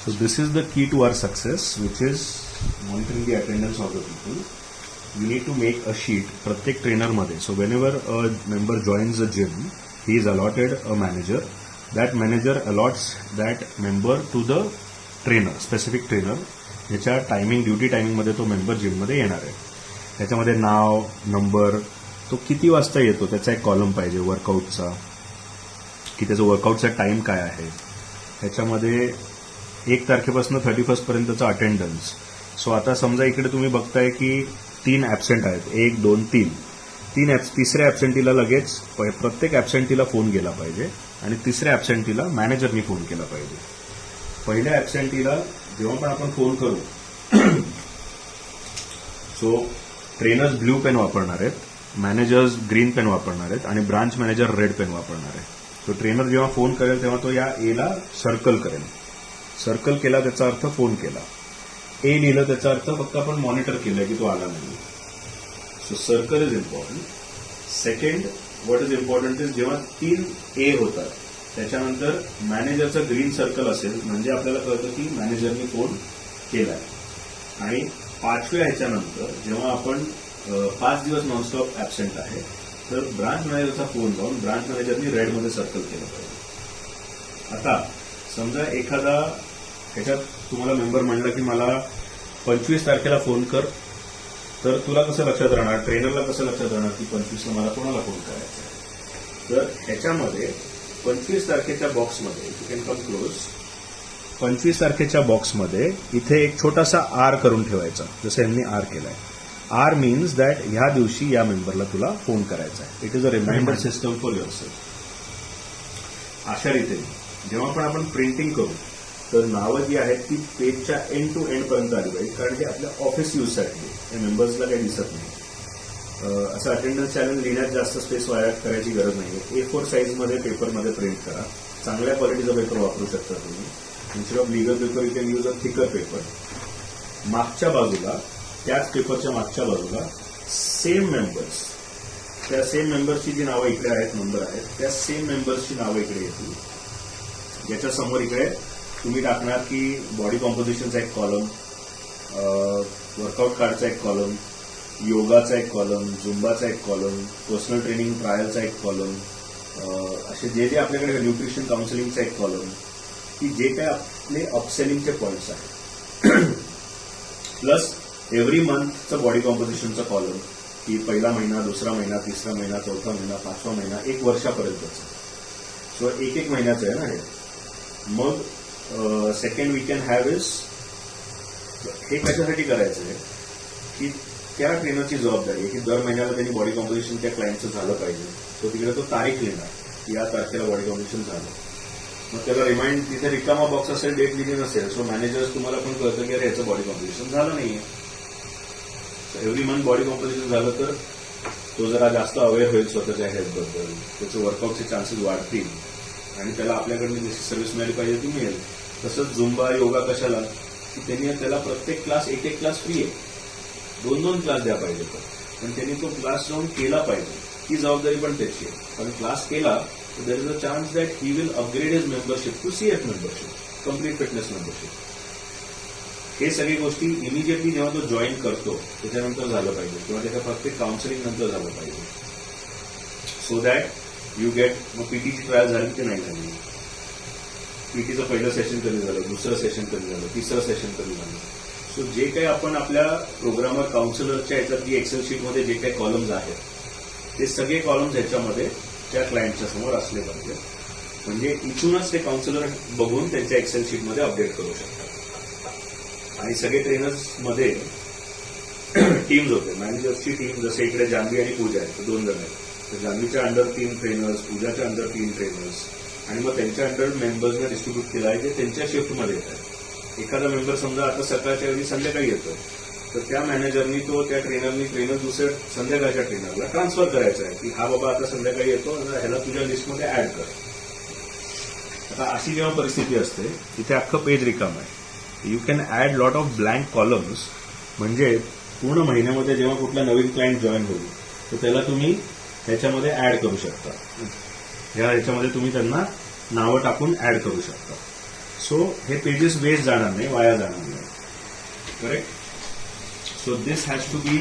So this is the key to our success, which is monitoring the attendance of the people. You need to make a sheet प्रत्येक trainer मध्ये. So whenever a member joins a gym, he is allotted a manager. That manager allots that member to the trainer, specific trainer. ज्याच्या duty timing मध्ये तो member gym मध्ये येणार आहे. त्याच्यामध्ये नाव, number, तो किती वाजता येतो त्याचा एक कॉलम पाहिजे वर्कआउटचा, की त्याचा वर्कआउटचा टाइम काय आहे. त्याच्यामध्ये 1 तारखेपासून 31 पर्यंतचा अटेंडन्स. सो आता समजा इकडे तुम्ही बघताय की 3 ॲबसेंट आहेत, 1, 2, 3. तिसऱ्या ॲबसेंटीला लगेच प्रत्येक ॲबसेंटीला फोन केला पाहिजे आणि तिसऱ्या ॲबसेंटीला मॅनेजरनी फोन केला पाहिजे. पहिल्या ॲबसेंटीला जेव्हा पण आपण फोन करू, सो ट्रेनर्स ब्ल्यू पेन वापरणार आहेत, मॅनेजर्स ग्रीन पेन वापरणार आहेत आणि ब्रांच मॅनेजर रेड पेन वापरणार आहे. सो ट्रेनर जेव्हा फोन करेल तेव्हा तो या एला सर्कल करेल. सर्कल केला त्याचा अर्थ फोन केला. ए लिहिलं त्याचा अर्थ फक्त आपण मॉनिटर केलं की तो आला नाही. So circle is important. Second what is important is जेव्हा 3 ए होतात त्याच्यानंतर मॅनेजरचं ग्रीन सर्कल असेल म्हणजे आपल्याला कळतं की मॅनेजरनी फोन केलाय. आणि 5व्या ह्याच्यानंतर जेव्हा आपण 5 दिवस नॉनस्टॉप ॲबसेंट आहे तर ब्रांच मॅनेजरचा फोन लावून ब्रांच मॅनेजरनी रेडमध्ये सर्कल केलं पाहिजे. आता समजा एखादा ह्याच्यात तुम्हाला मेंबर म्हणला की मला 25 तारखेला फोन कर, तर तुला कसं लक्षात राहणार, ट्रेनरला कसं लक्षात राहणार की 25ला मला कोणाला फोन करायचा आहे. तर ह्याच्यामध्ये 25 तारखेच्या बॉक्समध्ये यू कॅन कम क्लोज. 25 तारखेच्या बॉक्समध्ये इथे एक छोटासा आर करून ठेवायचा, जसं यांनी आर केलाय. आर मीन्स दॅट ह्या दिवशी या मेंबरला तुला फोन करायचा आहे. It is a reminder system for yourself. अशा रीतीने जेव्हा पण आपण प्रिंटिंग करू तर नावं जी आहेत ती पेजच्या एंड टू एंड पर्यंत आली पाहिजे, कारण हे आपल्या ऑफिस यूजसाठी या मेंबर्सला काही दिसत नाही. असं अटेंडन्स चॅलेंज लिहिण्यात जास्त स्पेस वाया करायची गरज नाही. A4 साईजमध्ये पेपरमध्ये प्रिंट करा. चांगल्या क्वालिटीचा पेपर वापरू शकता तुम्ही. Instead of legal paper you can use a thicker paper. मागच्या बाजूला, त्याच पेपरच्या मागच्या बाजूला सेम मेंबर्स, त्या सेम मेंबर्सची जी नावं इकडे आहेत, नंबर आहेत, त्या सेम मेंबर्सची नावं इकडे येतील. याच्या समोर इकडे तुम्ही टाकणार की बॉडी कॉम्पोजिशनचा एक कॉलम, वर्कआउट कार्डचा एक कॉलम, योगाचा एक कॉलम, झुंबाचा एक कॉलम, पर्सनल ट्रेनिंग ट्रायलचा एक कॉलम, असे जे जे आपल्याकडे न्यूट्रिशन काउन्सिलिंगचा एक कॉलम, की जे काय आपले अपसेलिंगचे पॉईंट्स आहेत. प्लस एव्हरी मंथचं बॉडी कॉम्पोजिशनचं कॉलम, की पहिला महिना, दुसरा महिना, तिसरा महिना, चौथा महिना, 5वा महिना, 1 वर्षापर्यंतचं. सो 1 महिन्याचं आहे ना हे. मग second we can have is, हे कशासाठी करायचं आहे की त्या ट्रेनरची जबाबदारी आहे की दर महिन्याला त्यांनी बॉडी कॉम्पोजिशन त्या क्लायंटचं झालं पाहिजे. तो तिकडे तो तारीख लिहिणार की या तारखेला बॉडी कॉम्पोजिशन झालं. मग त्याला रिमाइंड, तिथे रिकामा बॉक्स असेल, डेट लिहिली नसेल, सो मॅनेजर्स तुम्हाला पण कळतं की अरे याचं बॉडी कॉम्पोजिशन झालं नाहीये. एव्हरी मंथ बॉडी कॉम्पोजिशन झालं तर तो जरा जास्त अवेअर होईल स्वतःच्या हेल्थबद्दल, त्याचे वर्कआउटचे चान्सेस वाढतील आणि त्याला आपल्याकडनं जशी सर्व्हिस मिळाली पाहिजे ती मिळेल. तसंच झुंबा, योगा कशाला, की त्यांनी त्याला प्रत्येक क्लास, एक क्लास फ्री आहे, 2 क्लास द्या पाहिजे. पण त्यांनी तो क्लास जाऊन केला पाहिजे, ही जबाबदारी पण त्याची आहे. पण क्लास केला तर there is a chance that he will upgrade his membership to CF membership, complete fitness membership. हे सगळी गोष्टी इमिजिएटली जेव्हा तो जॉईन करतो त्याच्यानंतर झालं पाहिजे, किंवा त्याच्या प्रत्येक काउन्सिलिंग नंतर झालं पाहिजे. So that you get. मग पीटीची ट्रायल झाली की नाही झाली, पीटीचं पहिलं सेशन कधी झालं, दुसरं सेशन कधी झालं, तिसरं सेशन कधी झालं. सो जे काही आपण आपल्या प्रोग्रामर काउन्सिलरच्या ह्याच्यात एक्सेल शीटमध्ये जे काही कॉलम्स आहेत ते सगळे कॉलम्स ह्याच्यामध्ये त्या क्लायंटच्या समोर असले पाहिजे. म्हणजे इथूनच ते काउन्सिलर बघून त्यांच्या एक्सेल शीटमध्ये अपडेट करू शकतात. आणि सगळे ट्रेनर्समध्ये टीम्स होते, मॅनेजर्सची टीम. जसे इकडे जान्हवी आणि पूजा आहेत, 2 जण आहेत. तर जान्हवीच्या अंडर 3 ट्रेनर्स, पूजाच्या अंडर 3 ट्रेनर्स, आणि मग त्यांच्या अंडर मेंबर्सना डिस्ट्रीब्यूट केला आहे जे त्यांच्या शिफ्टमध्ये येतात. एखादा मेंबर समजा आता सकाळच्या ऐवजी संध्याकाळी येतो तर त्या मॅनेजरनी तो त्या ट्रेनर दुसऱ्या संध्याकाळच्या ट्रेनरला ट्रान्सफर करायचा आहे की हा बाबा आता संध्याकाळी येतो, ह्याला तुझ्या लिस्टमध्ये ऍड कर. आता अशी जेव्हा परिस्थिती असते तिथे अख्खं पेज रिकाम आहे. You can add lot of blank columns. म्हणजे पूर्ण महिन्यामध्ये जेव्हा कुठला नवीन क्लायंट जॉईन होईल तर त्याला तुम्ही ह्याच्यामध्ये ऍड करू शकता. ह्याच्यामध्ये तुम्ही त्यांना नावं टाकून ऍड करू शकता. सो हे पेजेस वेस्ट जाणार नाही, वाया जाणार नाही. Correct. So this has to be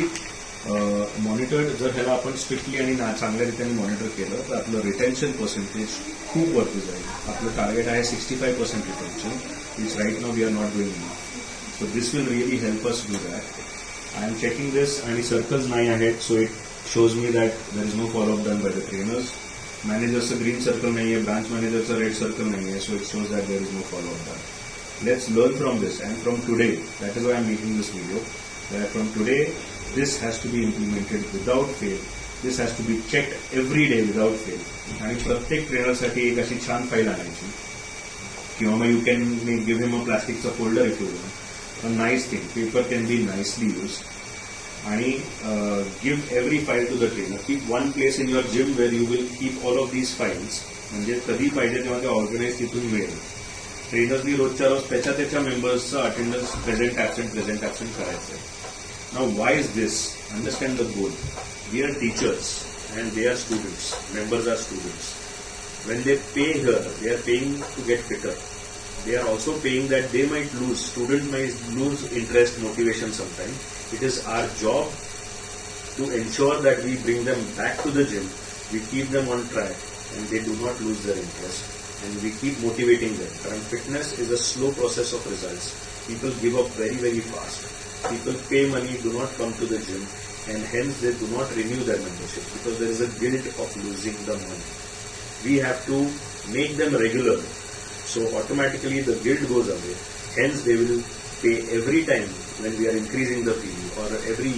monitored. जर ह्याला आपण स्ट्रिक्टली आणि चांगल्या रीतीने मॉनिटर केलं तर आपलं रिटेन्शन पर्सेंटेज खूप वरती जाईल. आपलं टार्गेट आहे 65% retention, which right now we are not doing. So this will really help us do that. I am checking this आणि सर्कल्स नाही आहेत, so it shows me that there is no follow up done by the trainers. मॅनेजरचं green circle नाही आहे, branch मॅनेजरचं red circle नाही आहे, so it shows that there is no follow up done. Let's learn from this, and from today, that is why I am making this video, that from today this has to be implemented without fail. This has to be checked every day without fail. आणि प्रत्येक ट्रेनरसाठी एक अशी छान file आणायची, किंवा मग you can give him a प्लास्टिकचा folder if you want. A nice thing, paper can be nicely use. आणि give every file to the trainer. Keep one place in your gym where you will keep all of these files. म्हणजे कधी पाहिजे तेव्हा ते organise तिथून मिळेल. ट्रेनर्सनी रोजच्या रोज त्याच्या मेंबर्सचं अटेंडन्स प्रेझेंट ॲबसेंट करायचं आहे. Now why is this? Understand the goal. We are teachers and they are students. Members are students. When they pay here, they are paying to get fitter. They are also paying that they might lose, students might lose interest, motivation sometimes. It is our job to ensure that we bring them back to the gym, we keep them on track, and they do not lose their interest, and we keep motivating them. Because fitness is a slow process of results. People give up very, very fast. People pay money, do not come to the gym, and hence they do not renew their membership because there is a guilt of losing the money. We have to make them regular. So automatically the guilt goes away. Hence they will pay every time when we are increasing the fee, or every